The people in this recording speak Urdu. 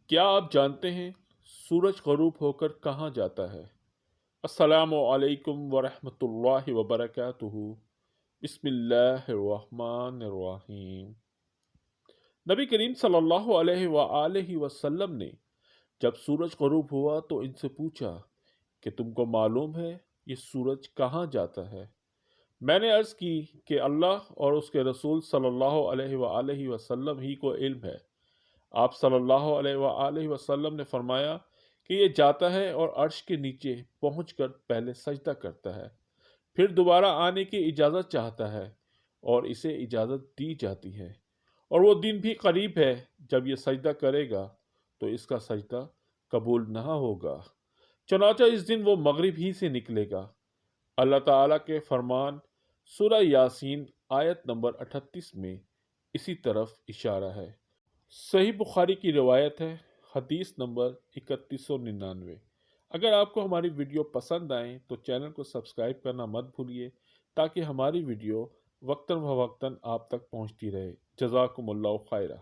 کیا آپ جانتے ہیں سورج غروب ہو کر کہاں جاتا ہے؟ السلام علیکم ورحمۃ اللہ وبرکاتہ۔ بسم اللہ الرحمن الرحیم۔ نبی کریم صلی اللہ علیہ وآلہ وسلم نے جب سورج غروب ہوا تو ان سے پوچھا کہ تم کو معلوم ہے یہ سورج کہاں جاتا ہے؟ میں نے عرض کی کہ اللہ اور اس کے رسول صلی اللہ علیہ وآلہ وسلم ہی کو علم ہے۔ آپ صلی اللہ علیہ وآلہ وسلم نے فرمایا کہ یہ جاتا ہے اور عرش کے نیچے پہنچ کر پہلے سجدہ کرتا ہے، پھر دوبارہ آنے کی اجازت چاہتا ہے اور اسے اجازت دی جاتی ہے، اور وہ دن بھی قریب ہے جب یہ سجدہ کرے گا تو اس کا سجدہ قبول نہ ہوگا، چنانچہ اس دن وہ مغرب ہی سے نکلے گا۔ اللہ تعالیٰ کے فرمان سورہ یاسین آیت نمبر 38 میں اسی طرف اشارہ ہے۔ صحیح بخاری کی روایت ہے، حدیث نمبر 3199۔ اگر آپ کو ہماری ویڈیو پسند آئیں تو چینل کو سبسکرائب کرنا مت بھولیے تاکہ ہماری ویڈیو وقتاً فوقتاً آپ تک پہنچتی رہے۔ جزاکم اللہ خیرہ۔